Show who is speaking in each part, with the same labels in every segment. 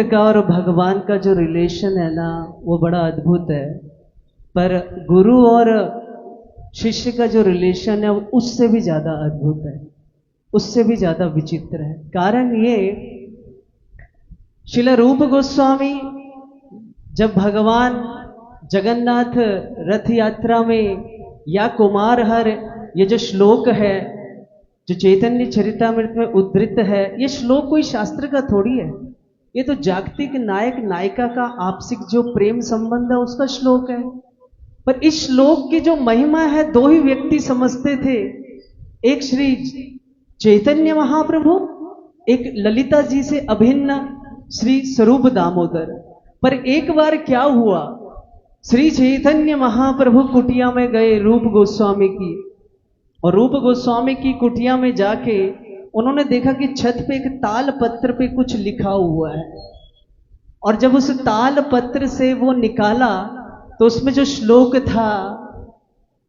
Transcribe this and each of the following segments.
Speaker 1: का और भगवान का जो रिलेशन है ना वो बड़ा अद्भुत है, पर गुरु और शिष्य का जो रिलेशन है उससे भी ज्यादा अद्भुत है, उससे भी ज्यादा विचित्र है। कारण ये, श्रील रूप गोस्वामी जब भगवान जगन्नाथ रथ यात्रा में या कुमार हर, ये जो श्लोक है जो चैतन्य चरितामृत में उद्धृत है, ये श्लोक कोई शास्त्र का थोड़ी है, ये तो जागतिक नायक नायिका का आपसी जो प्रेम संबंध है उसका श्लोक है। पर इस श्लोक की जो महिमा है दो ही व्यक्ति समझते थे, एक श्री चैतन्य महाप्रभु, एक ललिता जी से अभिन्न श्री स्वरूप दामोदर। पर एक बार क्या हुआ, श्री चैतन्य महाप्रभु कुटिया में गए रूप गोस्वामी की, और रूप गोस्वामी की कुटिया में जाके उन्होंने देखा कि छत पे एक ताल पत्र पे कुछ लिखा हुआ है, और जब उस ताल पत्र से वो निकाला तो उसमें जो श्लोक था,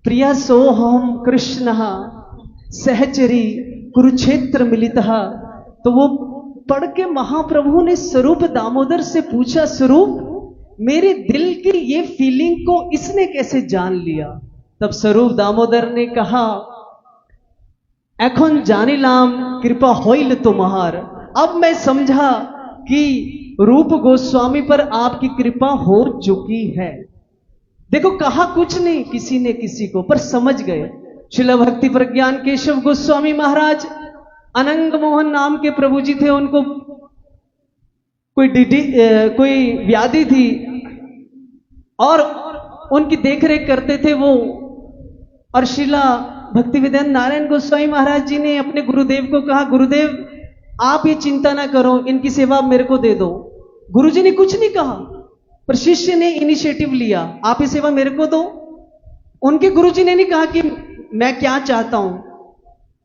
Speaker 1: प्रिया सोहम कृष्ण सहचरी कुरुक्षेत्र मिलितः, तो वो पढ़ के महाप्रभु ने स्वरूप दामोदर से पूछा, स्वरूप मेरे दिल की ये फीलिंग को इसने कैसे जान लिया? तब स्वरूप दामोदर ने कहा, एखन जानिलाम कृपा होइल तुम्हार, अब मैं समझा कि रूप गोस्वामी पर आपकी कृपा हो चुकी है। देखो, कहा कुछ नहीं किसी ने किसी को, पर समझ गए। श्रील भक्ति प्रज्ञान केशव गोस्वामी महाराज, अनंग मोहन नाम के प्रभु जी थे, उनको कोई व्याधि थी और उनकी देखरेख करते थे वो, और श्रीला भक्ति विद्यान नारायण गोस्वामी महाराज जी ने अपने गुरुदेव को कहा, गुरुदेव आप ये चिंता ना करो, इनकी सेवा मेरे को दे दो। गुरुजी ने कुछ नहीं कहा, पर शिष्य ने इनिशिएटिव लिया, आप ये सेवा मेरे को दो। उनके गुरुजी ने नहीं कहा कि मैं क्या चाहता हूं,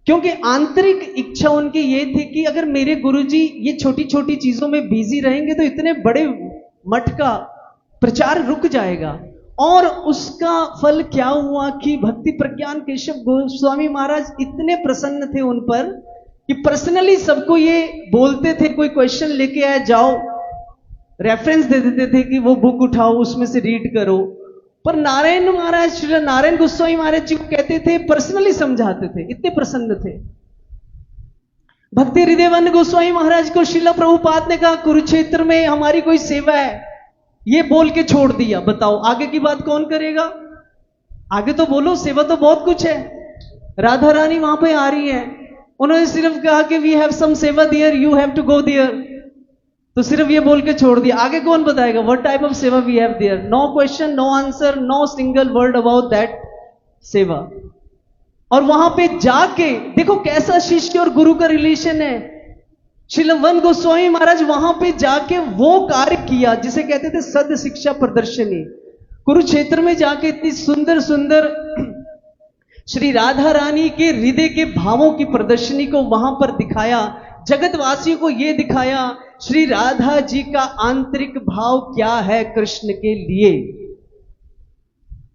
Speaker 1: क्योंकि आंतरिक इच्छा उनकी ये थी कि अगर मेरे गुरुजी ये छोटी छोटी चीजों में बिजी रहेंगे तो इतने बड़े मठ का प्रचार रुक जाएगा। और उसका फल क्या हुआ कि भक्ति प्रज्ञान केशव गोस्वामी महाराज इतने प्रसन्न थे उन पर कि पर्सनली सबको ये बोलते थे, कोई क्वेश्चन लेके आए, जाओ रेफरेंस दे देते थे कि वो बुक उठाओ, उसमें से रीड करो। पर नारायण महाराज, श्री नारायण गोस्वामी महाराज जी को कहते थे, पर्सनली समझाते थे, इतने प्रसन्न थे। भक्ति हृदयानंद गोस्वामी महाराज को श्रीला प्रभुपाद ने कहा, कुरुक्षेत्र में हमारी कोई सेवा है, ये बोल के छोड़ दिया, बताओ आगे की बात कौन करेगा? आगे तो बोलो, सेवा तो बहुत कुछ है। राधा रानी वहां पे आ रही है, उन्होंने सिर्फ कहा कि वी हैव सम सेवा there, you have to go there, तो सिर्फ ये बोल के छोड़ दिया। आगे कौन बताएगा व्हाट टाइप ऑफ सेवा we have there? No question, no answer, no single word about that सेवा। और वहां पे जाके देखो कैसा शिष्य और गुरु का रिलेशन है। श्रीलवन गोस्वामी महाराज वहां पे जाके वो कार्य किया जिसे कहते थे सद शिक्षा प्रदर्शनी। कुरुक्षेत्र में जाके इतनी सुंदर सुंदर श्री राधा रानी के हृदय के भावों की प्रदर्शनी को वहां पर दिखाया, जगतवासियों को यह दिखाया श्री राधा जी का आंतरिक भाव क्या है कृष्ण के लिए।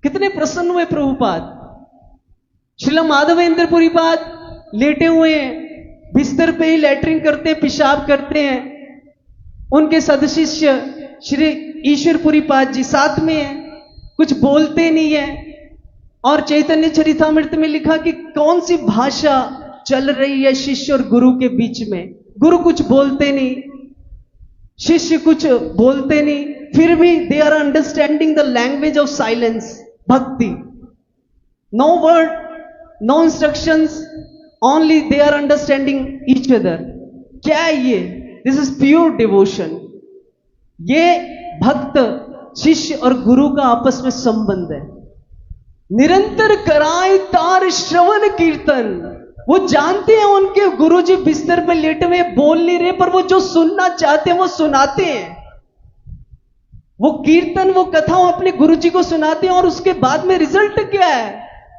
Speaker 1: कितने प्रसन्न हुए प्रभुपाद। श्रीला माधवेंद्रपुरी पाद लेटे हुए हैं, बिस्तर पे ही लैट्रिन करते हैं, पेशाब करते हैं। उनके सदशिष्य श्री ईश्वरपुरी पाद जी साथ में हैं, कुछ बोलते नहीं है। और चैतन्य चरितामृत में लिखा कि कौन सी भाषा चल रही है शिष्य और गुरु के बीच में। गुरु कुछ बोलते नहीं, शिष्य कुछ बोलते नहीं, फिर भी they are understanding the language of silence, bhakti. No word, no instructions, only they are understanding each other. क्या है ये? This is pure devotion. ये भक्त शिष्य और गुरु का आपस में संबंध है। निरंतर कराए तार श्रवण कीर्तन। वो जानते हैं उनके गुरुजी बिस्तर पे लेटे हुए बोल नहीं रहे, पर वो जो सुनना चाहते हैं वो सुनाते हैं। वो कीर्तन, वो कथा वो अपने गुरुजी को सुनाते हैं, और उसके बाद में रिजल्ट क्या है?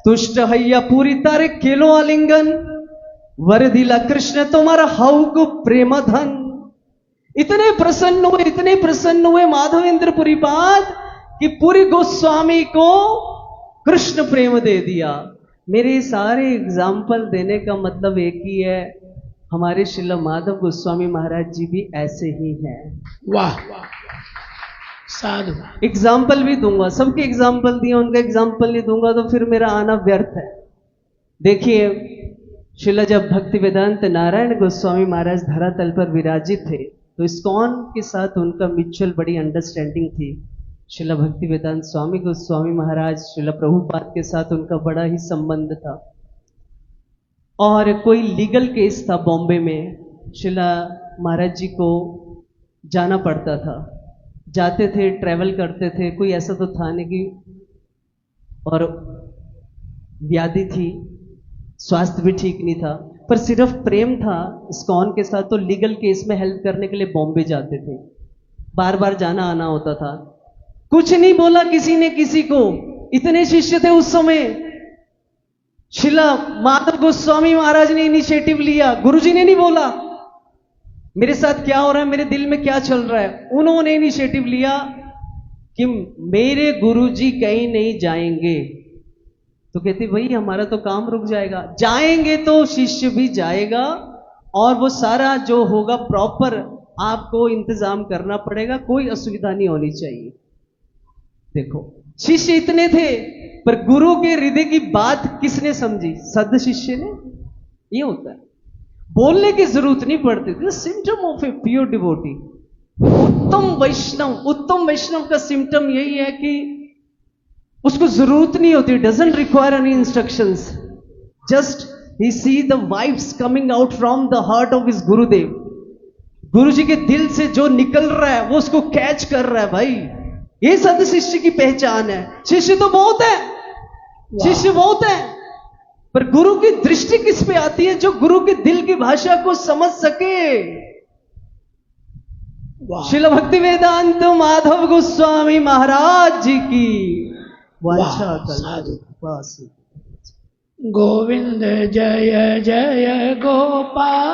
Speaker 1: तुष्ट हैया पूरी तारे केलो आलिंगन, वर दिला कृष्ण तुम्हारा हाउ को प्रेम धन। इतने प्रसन्न हुए माधवेंद्रपुरी पाद कि पुरी गोस्वामी को कृष्ण प्रेम दे दिया। मेरे सारे एग्जाम्पल देने का मतलब एक ही है, हमारे श्रील माधव गोस्वामी महाराज जी भी ऐसे ही हैं।
Speaker 2: वाह साधु।
Speaker 1: एग्जाम्पल भी दूंगा, सबके एग्जाम्पल दिए, उनका एग्जाम्पल नहीं दूंगा तो फिर मेरा आना व्यर्थ है। देखिए, श्रील जब भक्ति वेदांत नारायण गोस्वामी महाराज धरातल पर विराजित थे तो इस्कॉन के साथ उनका म्यूचुअल बड़ी अंडरस्टैंडिंग थी। श्रील भक्ति वेदांत स्वामी गोस्वामी महाराज श्रील प्रभुपाद के साथ उनका बड़ा ही संबंध था। और कोई लीगल केस था बॉम्बे में, श्रील महाराज जी को जाना पड़ता था, जाते थे, ट्रैवल करते थे, कोई ऐसा तो था नहीं कि, और व्याधि थी, स्वास्थ्य भी ठीक नहीं था, पर सिर्फ प्रेम था इस्कॉन के साथ, तो लीगल केस में हेल्प करने के लिए बॉम्बे जाते थे, बार बार जाना आना होता था। कुछ नहीं बोला किसी ने किसी को, इतने शिष्य थे उस समय। श्रील माधव गोस्वामी महाराज ने इनिशिएटिव लिया, गुरुजी ने नहीं बोला मेरे साथ क्या हो रहा है, मेरे दिल में क्या चल रहा है। उन्होंने इनिशिएटिव लिया कि मेरे गुरुजी कहीं नहीं जाएंगे, तो कहते भाई हमारा तो काम रुक जाएगा, जाएंगे तो शिष्य भी जाएगा और वो सारा जो होगा प्रॉपर आपको इंतजाम करना पड़ेगा, कोई असुविधा नहीं होनी चाहिए। देखो, शिष्य इतने थे पर गुरु के हृदय की बात किसने समझी? सद शिष्य ने। ये होता है, बोलने की जरूरत नहीं पड़ती। Symptom of a pure devotee, उत्तम वैष्णव का सिम्टम यही है कि उसको जरूरत नहीं होती, doesn't require any instructions, just he see the vibes coming out from the heart of his गुरुदेव। गुरु जी के दिल से जो निकल रहा है वो उसको कैच कर रहा है। भाई ये सद शिष्य की पहचान है। शिष्य तो बहुत है, शिष्य बहुत है, पर गुरु की दृष्टि किस पे आती है? जो गुरु के दिल की भाषा को समझ सके। श्रील भक्ति वेदांत माधव गोस्वामी महाराज जी की वांछा
Speaker 2: गोविंद जय जय गोपाल।